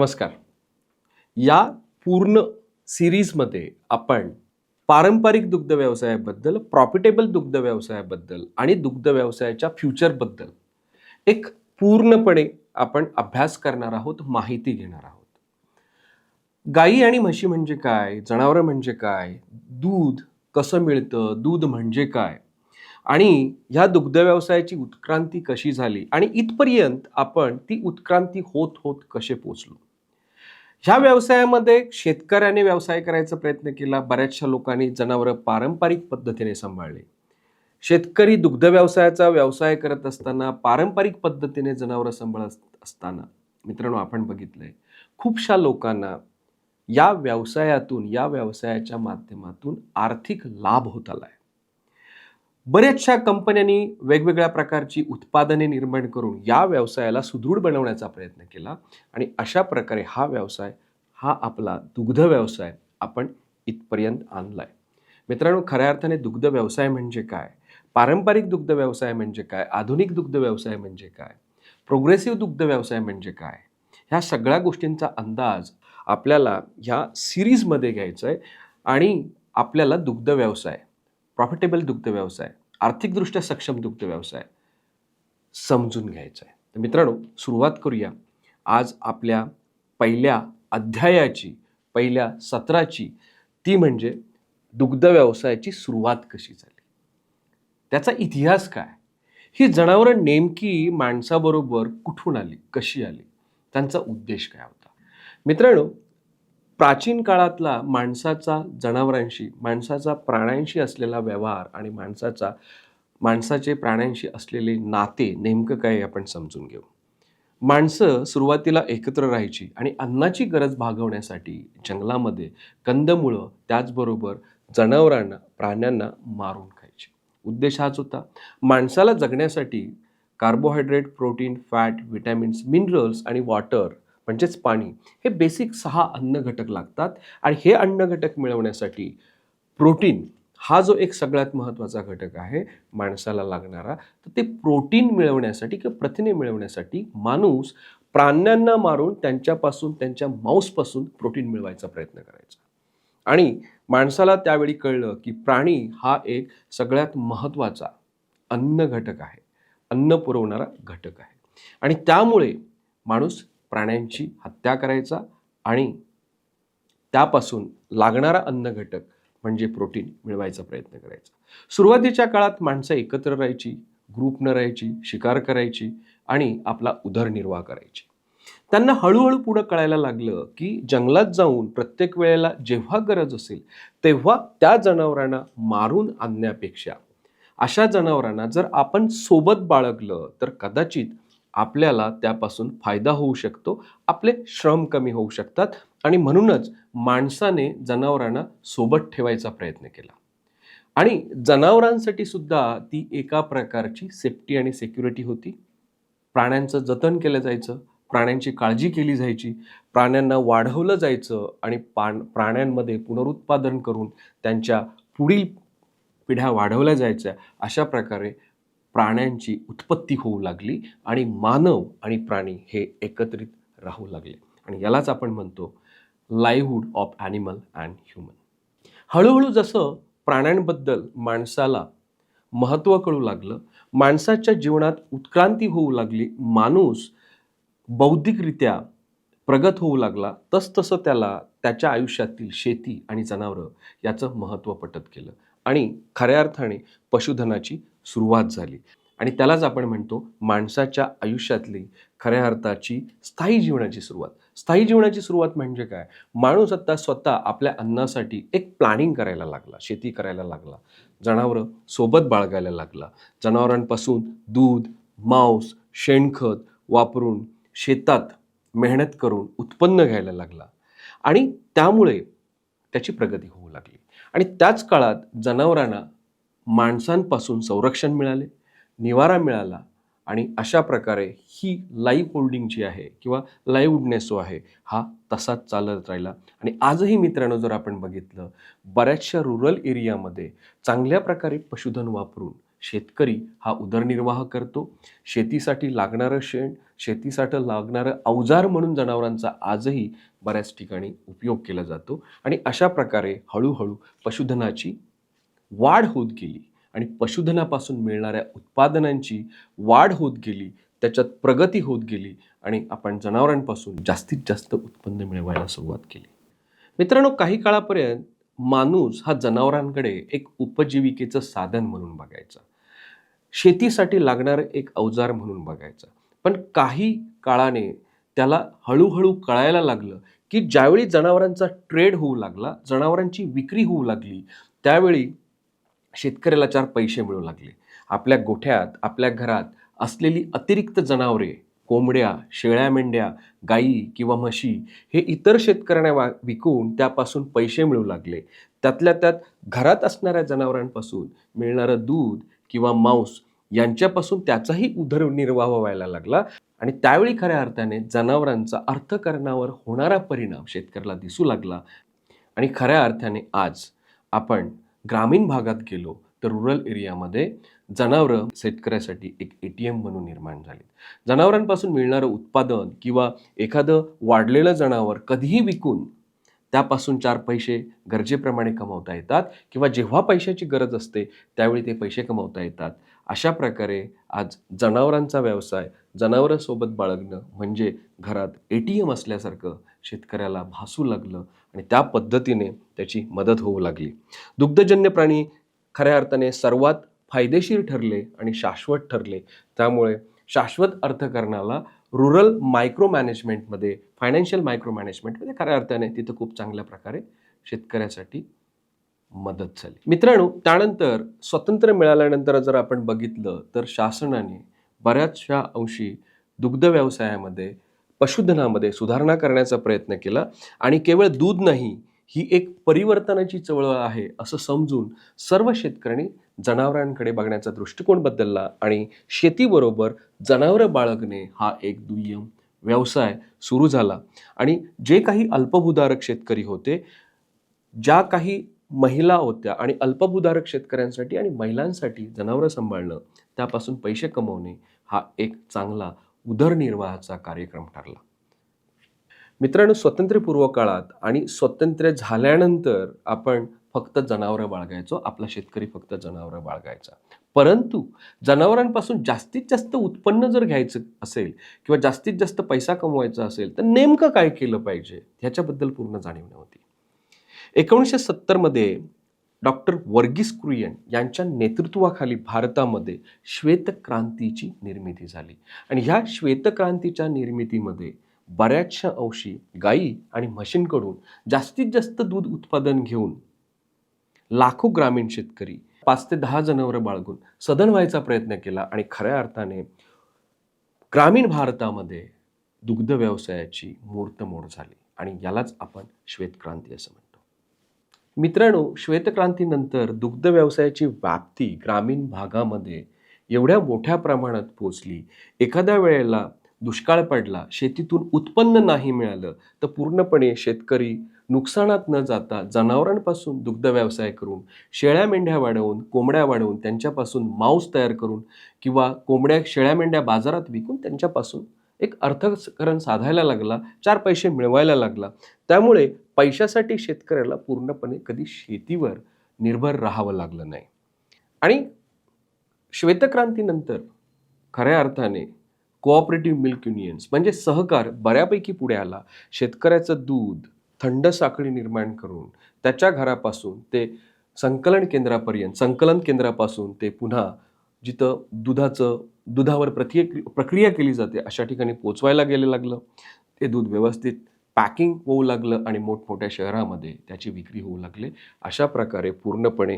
नमस्कार. या पूर्ण सीरीजमध्ये आपण पारंपरिक दुग्ध व्यवसायाबद्दल, प्रॉफिटेबल दुग्ध व्यवसायाबद्दल आणि दुग्ध व्यवसायाच्या फ्युचरबद्दल एक पूर्णपणे आपण अभ्यास करणार आहोत, माहिती घेणार आहोत. गायी आणि म्हशी म्हणजे काय? जनावरं म्हणजे काय? दूध कसं मिळतं? दूध म्हणजे काय? आणि ह्या दुग्ध व्यवसायाची उत्क्रांती कशी झाली आणि इथपर्यंत आपण ती उत्क्रांती होत होत कसे पोहोचलो? ह्या व्यवसायामध्ये शेतकऱ्याने व्यवसाय करायचा प्रयत्न केला. बऱ्याचशा लोकांनी जनावरं पारंपरिक पद्धतीने सांभाळली. शेतकरी दुग्ध व्यवसायाचा व्यवसाय करत असताना, पारंपरिक पद्धतीने जनावरं सांभाळत असताना मित्रांनो आपण बघितलंय खूपशा लोकांना या व्यवसायातून, या व्यवसायाच्या माध्यमातून आर्थिक लाभ होत आलाय. बऱ्याचशा कंपन्यांनी वेगवेगळ्या प्रकारची उत्पादने निर्माण करून या व्यवसायाला सुदृढ बनवण्याचा प्रयत्न केला आणि अशा प्रकारे हा व्यवसाय, हा आपला दुग्ध व्यवसाय आपण इथपर्यंत आणलाय. मित्रांनो, खऱ्या अर्थाने दुग्ध व्यवसाय म्हणजे काय? पारंपरिक दुग्ध व्यवसाय म्हणजे काय? आधुनिक दुग्ध व्यवसाय म्हणजे काय? प्रोग्रेसिव्ह दुग्ध व्यवसाय म्हणजे काय? ह्या सगळ्या गोष्टींचा अंदाज आपल्याला ह्या सिरीजमध्ये घ्यायचा आहे आणि आपल्याला दुग्ध व्यवसाय, प्रॉफिटेबल दुग्ध व्यवसाय, आर्थिकदृष्ट्या सक्षम दुग्ध व्यवसाय समजून घ्यायचा आहे. तर मित्रांनो, सुरुवात करूया आज आपल्या पहिल्या अध्यायाची, पहिल्या सत्राची. ती म्हणजे दुग्ध व्यवसायाची सुरुवात कशी झाली, त्याचा इतिहास काय, ही जनावरं नेमकी माणसाबरोबर कुठून आली, कशी आली, त्यांचा उद्देश काय होता. मित्रांनो, प्राचीन काळातला माणसाचा जनावरांशी, माणसाचा प्राण्यांशी असलेला व्यवहार आणि माणसाचे प्राण्यांशी असलेले नाते नेमकं काय आपण समजून घेऊ. माणसं सुरुवातीला एकत्र राहायची आणि अन्नाची गरज भागवण्यासाठी जंगलामध्ये कंदमुळं, त्याचबरोबर जनावरांना, प्राण्यांना मारून खायची. उद्देश हाच होता. माणसाला जगण्यासाठी carbohydrate, protein, fat, vitamins, minerals आणि वॉटर म्हणजेच पाणी, हे बेसिक 6 अन्न घटक लागतात आणि हे अन्न घटक मिळवण्यासाठी प्रोटीन हा जो एक सगळ्यात महत्त्वाचा घटक आहे माणसाला लागणारा, तर ते प्रोटीन मिळवण्यासाठी किंवा प्रथिने मिळवण्यासाठी माणूस प्राण्यांना मारून त्यांच्यापासून, त्यांच्या मांसापासून प्रोटीन मिळवायचा प्रयत्न करायचा. आणि माणसाला त्यावेळी कळलं की प्राणी हा एक सगळ्यात महत्त्वाचा अन्न घटक आहे, अन्न पुरवणारा घटक आहे आणि त्यामुळे माणूस प्राण्यांची हत्या करायचा आणि त्यापासून लागणारा अन्न घटक म्हणजे प्रोटीन मिळवायचा प्रयत्न करायचा. सुरुवातीच्या काळात माणसं एकत्र राहायची, ग्रुपनं राहायची, शिकार करायची आणि आपला उदरनिर्वाह करायची. त्यांना हळूहळू पुढं कळायला लागलं की जंगलात जाऊन प्रत्येक वेळेला जेव्हा गरज असेल तेव्हा त्या जनावरांना मारून आणण्यापेक्षा अशा जनावरांना जर आपण सोबत बाळगलं तर कदाचित आपल्याला त्यापासून फायदा होऊ शकतो, आपले श्रम कमी होऊ शकतात आणि म्हणूनच माणसाने जनावरांना सोबत ठेवायचा प्रयत्न केला. आणि जनावरांसाठी सुद्धा ती एका प्रकारची सेफ्टी आणि सिक्युरिटी होती. प्राण्यांचं जतन केलं जायचं, प्राण्यांची काळजी केली जायची, प्राण्यांना वाढवलं जायचं आणि प्राण्यांमध्ये पुनरुत्पादन करून त्यांच्या पुढील पिढ्या वाढवल्या जायच्या. अशा प्रकारे प्राण्यांची उत्पत्ती होऊ लागली आणि मानव आणि प्राणी हे एकत्रित राहू लागले आणि यालाच आपण म्हणतो लाईव्हहुड ऑफ ॲनिमल अँड ह्युमन. हळूहळू जसं प्राण्यांबद्दल माणसाला महत्त्व कळू लागलं, माणसाच्या जीवनात उत्क्रांती होऊ लागली, माणूस बौद्धिकरित्या प्रगत होऊ लागला, तसतसं त्याला त्याच्या आयुष्यातील शेती आणि जनावरं याचं महत्त्व पटत गेलं आणि खऱ्या अर्थाने पशुधनाची सुरुवात झाली आणि त्यालाच आपण म्हणतो माणसाच्या आयुष्यातली खऱ्या अर्थाची स्थायी जीवनाची सुरुवात. स्थायी जीवनाची सुरुवात म्हणजे काय? माणूस आता स्वतः आपल्या अन्नासाठी एक प्लॅनिंग करायला लागला, शेती करायला लागला, जनावरं सोबत बाळगायला लागला, जनावरांपासून दूध, मांस, शेणखत वापरून शेतात मेहनत करून उत्पन्न घ्यायला लागला आणि त्यामुळे त्याची प्रगती होऊ लागली. आणि त्याच काळात जनावरांना माणसांपासून संरक्षण मिळाले, निवारा मिळाला आणि अशा प्रकारे ही लाईव्ह होल्डिंग जी आहे किंवा लाईव्हहुडनेस जो आहे हा तसाच चालत राहिला. आणि आजही मित्रांनो जर आपण बघितलं, बऱ्याचशा रुरल एरियामध्ये चांगल्या प्रकारे पशुधन वापरून शेतकरी हा उदरनिर्वाह करतो. शेतीसाठी लागणारं शेण, शेतीसाठी लागणारं अवजार म्हणून जनावरांचा आजही बऱ्याच ठिकाणी उपयोग केला जातो आणि अशा प्रकारे हळूहळू पशुधनाची वाढ होत गेली आणि पशुधनापासून मिळणाऱ्या उत्पादनांची वाढ होत गेली, त्याच्यात प्रगती होत गेली आणि आपण जनावरांपासून जास्तीत जास्त उत्पन्न मिळवायला सुरुवात केली. मित्रांनो, काही काळापर्यंत माणूस हा जनावरांकडे एक उपजीविकेचं साधन म्हणून बघायचा. शेतीसाठी लागणारं एक अवजार म्हणून बघायचा. पण काही काळाने त्याला हळूहळू कळायला लागलं, की ज्यावेळी जनावरांचा ट्रेड होऊ लागला, जनावरांची विक्री होऊ लागली, त्यावेळी शेतकऱ्याला 4 पैसे मिळू लागले. आपल्या गोठ्यात, आपल्या घरात असलेली अतिरिक्त जनावरे, कोंबड्या, शेळ्या-मेंढ्या, गायी किंवा म्हशी हे इतर शेतकऱ्यांना विकून त्यापासून पैसे मिळू लागले. त्यातल्या त्यात घरात असणाऱ्या जनावरांपासून मिळणारं दूध किंवा मांस यांच्यापासून त्याचाही उदरनिर्वाह व्हायला लागला आणि त्यावेळी खऱ्या अर्थाने जनावरांचा अर्थकारणावर होणारा परिणाम शेतकऱ्याला दिसू लागला आणि खऱ्या अर्थाने आज आपण ग्रामीण भागात गेलो तर रुरल एरियामध्ये जनावरं शेतकऱ्यासाठी एक ATM म्हणून निर्माण झाली. जनावरांपासून मिळणारं उत्पादन किंवा एखादं वाढलेलं जनावर कधीही विकून त्यापासून 4 पैसे गरजेप्रमाणे कमवता येतात किंवा जेव्हा पैशाची गरज असते त्यावेळी ते पैसे कमवता येतात. अशा प्रकारे आज जनावरांचा व्यवसाय, जनावरांसोबत बाळगणं म्हणजे घरात ATM असल्यासारखं शेतकऱ्याला भासू लागलं आणि त्या पद्धतीने त्याची मदत होऊ लागली. दुग्धजन्य प्राणी खऱ्या अर्थाने सर्वात फायदेशीर ठरले आणि शाश्वत ठरले. त्यामुळे शाश्वत अर्थकारणाला रुरल मायक्रो मॅनेजमेंटमध्ये, फायनान्शियल मायक्रो मॅनेजमेंटमध्ये खऱ्या अर्थाने तिथं खूप चांगल्या प्रकारे शेतकऱ्यासाठी मदत झाली. मित्रांनो, त्यानंतर स्वातंत्र्य मिळाल्यानंतर जर आपण बघितलं तर शासनाने बऱ्याचशा अंशी दुग्ध व्यवसायामध्ये, पशुधनामध्ये सुधारणा करण्याचा प्रयत्न केला आणि केवळ दूध नाही, ही एक परिवर्तनाची चळवळ आहे असं समजून सर्व शेतकऱ्यांनी जनावरांकडे बघण्याचा दृष्टिकोन बदलला आणि शेतीबरोबर जनावरं बाळगणे हा एक दुय्यम व्यवसाय सुरू झाला आणि जे काही अल्पभूधारक शेतकरी होते, ज्या काही महिला होत्या आणि अल्पभूधारक शेतकऱ्यांसाठी आणि महिलांसाठी जनावरं सांभाळणं, त्यापासून पैसे कमवणे हा एक चांगला उदरनिर्वाहाचा कार्यक्रम ठरला. मित्रांनो, स्वातंत्र्यपूर्व काळात आणि स्वातंत्र्य झाल्यानंतर आपण फक्त जनावरं बाळगायचो, आपला शेतकरी फक्त जनावरं बाळगायचा. परंतु जनावरांपासून जास्तीत जास्त उत्पन्न जर घ्यायचं असेल किंवा जास्तीत जास्त पैसा कमवायचा असेल तर नेमकं काय केलं पाहिजे ह्याच्याबद्दल पूर्ण जाणीव नव्हती. 1970 मध्ये डॉक्टर वर्गीस कुरियन यांच्या नेतृत्वाखाली भारतामध्ये श्वेतक्रांतीची निर्मिती झाली आणि ह्या श्वेतक्रांतीच्या निर्मितीमध्ये बऱ्याचशा अंशी गायी आणि म्हशींकडून जास्तीत जास्त दूध उत्पादन घेऊन लाखो ग्रामीण शेतकरी 5 ते 10 जनावरं बाळगून सधन व्हायचा प्रयत्न केला आणि खऱ्या अर्थाने ग्रामीण भारतामध्ये दुग्ध व्यवसायाची मुहूर्तमेढ झाली आणि यालाच आपण श्वेतक्रांती असं म्हणतो. मित्रांनो, श्वेतक्रांतीनंतर दुग्ध व्यवसायाची व्याप्ती ग्रामीण भागामध्ये एवढ्या मोठ्या प्रमाणात पोचली, एखाद्या वेळेला दुष्काळ पडला, शेतीतून उत्पन्न नाही मिळालं तर पूर्णपणे शेतकरी नुकसानात न जाता जनावरांपासून दुग्ध व्यवसाय करून, शेळ्या मेंढ्या वाढवून, कोंबड्या वाढवून त्यांच्यापासून मांस तयार करून किंवा कोंबड्या, शेळ्या मेंढ्या बाजारात विकून त्यांच्यापासून एक अर्थकारण साधायला लागला, 4 पैसे मिळवायला लागला. त्यामुळे पैशासाठी शेतकऱ्याला पूर्णपणे कधी शेतीवर निर्भर राहावं लागलं नाही. आणि श्वेतक्रांतीनंतर खऱ्या अर्थाने कोऑपरेटिव्ह मिल्क युनियन्स म्हणजे सहकार बऱ्यापैकी पुढे आला. शेतकऱ्याचं दूध थंड साखळी निर्माण करून त्याच्या घरापासून ते संकलन केंद्रापासून ते पुन्हा जिथं दुधावर प्रक्रिया केली जाते अशा ठिकाणी पोचवायला गेलं लागलं. ते दूध व्यवस्थित पॅकिंग होऊ लागलं आणि मोठमोठ्या शहरामध्ये त्याची विक्री होऊ लागली. अशा प्रकारे पूर्णपणे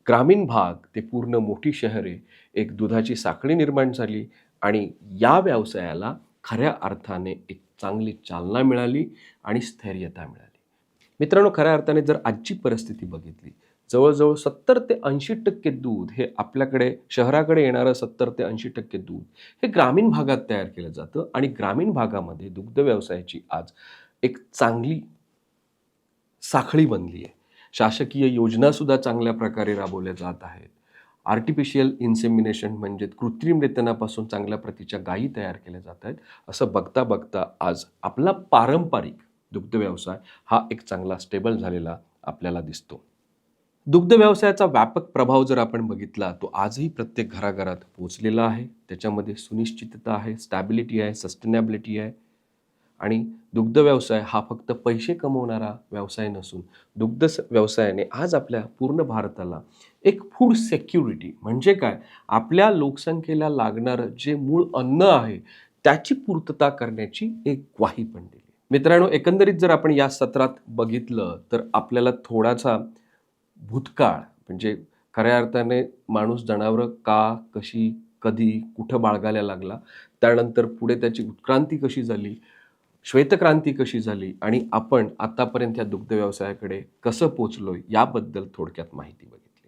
ग्रामीण भाग ते पूर्ण मोठी शहरे एक दुधाची साखळी निर्माण झाली आणि या व्यवसायाला खऱ्या अर्थाने एक चांगली चालना मिळाली आणि स्थैर्यता मिळाली. मित्रांनो, खऱ्या अर्थाने जर आजची परिस्थिती बघितली, जवळजवळ 70 ते 80% दूध हे आपल्याकडे शहराकडे येणारं 70 ते 80% दूध हे ग्रामीण भागात तयार केलं जातं आणि ग्रामीण भागामध्ये दुग्ध व्यवसायाची आज एक चांगली साखळी बनली आहे. शासकीय योजनासुद्धा चांगल्या प्रकारे राबवल्या जात आहेत. आर्टिफिशियल इन्सेमिनेशन म्हणजे कृत्रिम रेतनापासून चांगल्या प्रतीच्या गायी तयार केल्या जात आहेत. असं बघता बघता आज आपला पारंपरिक दुग्ध व्यवसाय हा एक चांगला स्टेबल झालेला आपल्याला दिसतो. दुग्ध व्यवसायाचा व्यापक प्रभाव जर आपण बघितला तो आजही प्रत्येक घराघरात पोहोचलेला आहे. त्याच्यामध्ये सुनिश्चितता आहे, स्टॅबिलिटी आहे, सस्टेनेबिलिटी आहे. आणि दुग्ध व्यवसाय हा फक्त पैसे कमवणारा व्यवसाय नसून व्यवसायाने आज आपल्या पूर्ण भारताला एक फूड सेक्युरिटी म्हणजे काय, आपल्या लोकसंख्येला लागणारं जे मूळ अन्न आहे त्याची पूर्तता करण्याची एक ग्वाही पण दिली. मित्रांनो, एकंदरीत जर आपण या सत्रात बघितलं तर आपल्याला थोडासा भूतकाळ म्हणजे खऱ्या अर्थाने माणूस जनावरं का, कशी, कधी, कुठं बाळगायला लागला, त्यानंतर पुढे त्याची उत्क्रांती कशी झाली, श्वेतक्रांती कशी झाली आणि आपण आतापर्यंत या दुग्ध व्यवसायाकडे कसं पोहोचलोय याबद्दल थोडक्यात माहिती बघितली.